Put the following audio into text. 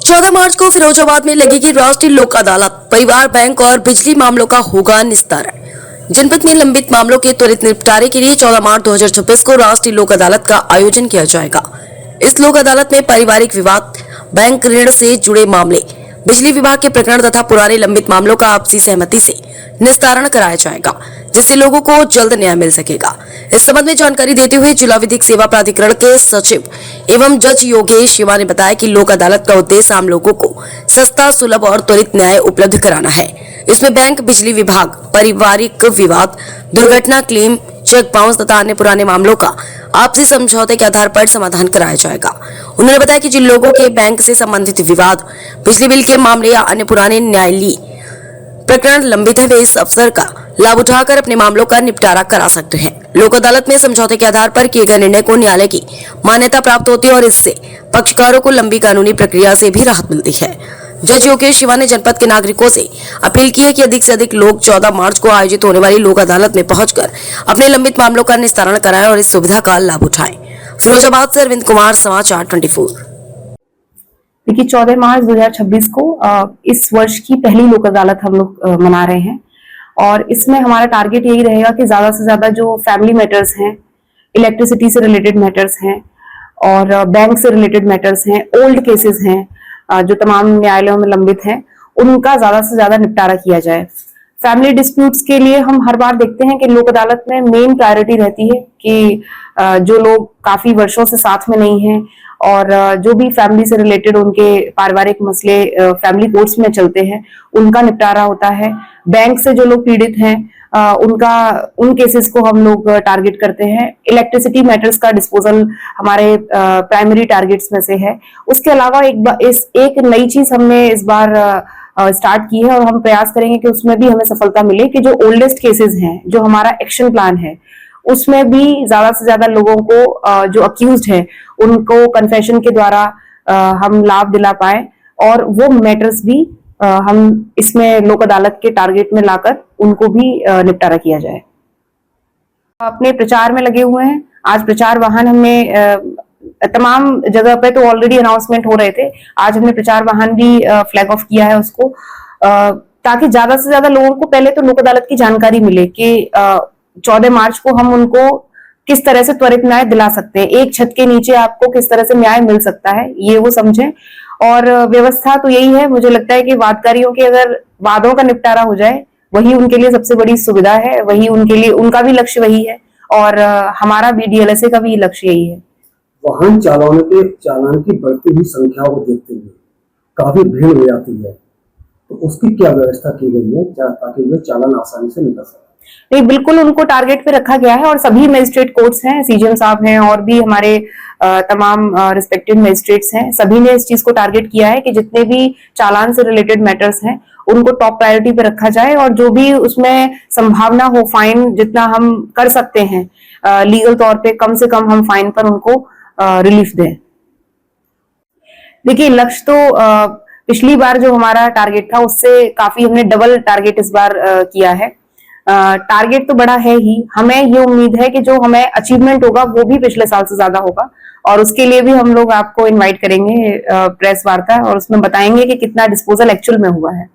14 मार्च को फिरोजाबाद में लगेगी राष्ट्रीय लोक अदालत। परिवार, बैंक और बिजली मामलों का होगा निस्तारण। जनपद में लंबित मामलों के त्वरित निपटारे के लिए 14 मार्च 2026 को राष्ट्रीय लोक अदालत का आयोजन किया जाएगा। इस लोक अदालत में पारिवारिक विवाद, बैंक ऋण से जुड़े मामले, बिजली विभाग के प्रकरण तथा पुराने लंबित मामलों का आपसी सहमति से निस्तारण कराया जाएगा, जिससे लोगों को जल्द न्याय मिल सकेगा। इस संबंध में जानकारी देते हुए जिला विधिक सेवा प्राधिकरण के सचिव एवं जज योगेश शिवा ने बताया कि लोक अदालत का उद्देश्य आम लोगों को सस्ता, सुलभ और त्वरित न्याय उपलब्ध कराना है। इसमें बैंक, बिजली विभाग, पारिवारिक विवाद, दुर्घटना क्लेम, चेक बाउंस तथा अन्य पुराने मामलों का आपसी समझौते के आधार पर समाधान कराया जाएगा। उन्होंने बताया कि जिन लोगों के बैंक से संबंधित विवाद, बिजली बिल के मामले या अन्य पुराने न्यायालयीय प्रकरण लंबित है, वे इस अवसर का लाभ उठाकर अपने मामलों का निपटारा करा सकते हैं। लोक अदालत में समझौते के आधार पर किए गए निर्णय को न्यायालय की मान्यता प्राप्त होती है और इससे पक्षकारों को लंबी कानूनी प्रक्रिया से भी राहत मिलती है। जज योगेश शिवा ने जनपद के नागरिकों से अपील की है कि अधिक से अधिक लोग 14 मार्च को आयोजित होने वाली लोक अदालत में पहुंचकर अपने लंबित मामलों का निस्तारण कराएं और इस सुविधा का लाभ उठाएं। फिरोजाबाद से अरविंद कुमार, समाचार 24। देखिए 14 मार्च 2026 को इस वर्ष की पहली लोक अदालत हम लोग मना रहे हैं और इसमें हमारा टारगेट यही रहेगा कि ज्यादा से ज्यादा जो फैमिली मैटर्स हैं, इलेक्ट्रिसिटी से रिलेटेड मैटर्स हैं और बैंक से रिलेटेड मैटर्स हैं, ओल्ड केसेस हैं जो तमाम न्यायालयों में लंबित हैं, उनका ज्यादा से ज्यादा निपटारा किया जाए। फैमिली डिस्प्यूट्स के लिए हम हर बार देखते हैं कि लोक अदालत में मेन प्रायोरिटी रहती है कि जो लोग काफी वर्षों से साथ में नहीं हैं और जो भी फैमिली से रिलेटेड उनके पारिवारिक मसले फैमिली कोर्ट्स में चलते हैं, उनका निपटारा होता है। बैंक से जो लोग पीड़ित हैं उन केसेस को हम लोग टारगेट करते हैं। इलेक्ट्रिसिटी मैटर्स का डिस्पोजल हमारे प्राइमरी टारगेट्स में से है। उसके अलावा एक नई चीज हमने इस बार स्टार्ट की है और हम प्रयास करेंगे कि उसमें भी हमें सफलता मिले कि जो ओल्डेस्ट केसेस हैं, जो हमारा एक्शन प्लान है, उसमें भी ज्यादा से ज्यादा लोगों को जो अक्यूज्ड है उनको कन्फेशन के द्वारा हम लाभ दिला पाए और वो मैटर्स भी हम इसमें लोक अदालत के टारगेट में लाकर उनको भी निपटारा किया जाए। अपने प्रचार में लगे हुए हैं। आज प्रचार वाहन हमने तमाम जगह पे तो ऑलरेडी अनाउंसमेंट हो रहे थे, आज हमने प्रचार वाहन भी फ्लैग ऑफ किया है उसको, ताकि ज्यादा से ज्यादा लोगों को पहले तो लोक अदालत की जानकारी मिले कि 14 मार्च को हम उनको किस तरह से त्वरित न्याय दिला सकते हैं, एक छत के नीचे आपको किस तरह से न्याय मिल सकता है, ये वो समझें। और व्यवस्था तो यही है, मुझे लगता है कि वादकारियों के अगर वादों का निपटारा हो जाए वही उनके लिए सबसे बड़ी सुविधा है, वही उनके लिए, उनका भी लक्ष्य वही है और हमारा भी डीएलएसए का भी लक्ष्य यही है। वाहन चालकों के चालान की बढ़ती हुई संख्या को देखते हुए काफी भीड़ हो जाती है, तो उसकी क्या व्यवस्था की गई है ताकि वे चालान आसानी से निकल सके? नहीं, बिल्कुल उनको टारगेट पे रखा गया है और सभी मजिस्ट्रेट कोर्ट्स हैं, सीजीएम साहब हैं और भी हमारे तमाम रिस्पेक्टिव मजिस्ट्रेट्स हैं, सभी ने इस चीज को टारगेट किया है कि जितने भी चालान से रिलेटेड मैटर्स हैं उनको टॉप प्रायोरिटी पे रखा जाए और जो भी उसमें संभावना हो, फाइन जितना हम कर सकते हैं लीगल तौर पे, कम से कम हम फाइन पर उनको रिलीफ दें। देखिए लक्ष्य तो पिछली बार जो हमारा टारगेट था उससे काफी हमने डबल टारगेट इस बार किया है। टारगेट तो बड़ा है ही, हमें ये उम्मीद है कि जो हमें अचीवमेंट होगा वो भी पिछले साल से ज्यादा होगा और उसके लिए भी हम लोग आपको इनवाइट करेंगे प्रेस वार्ता और उसमें बताएंगे कि कितना डिस्पोजल एक्चुअल में हुआ है।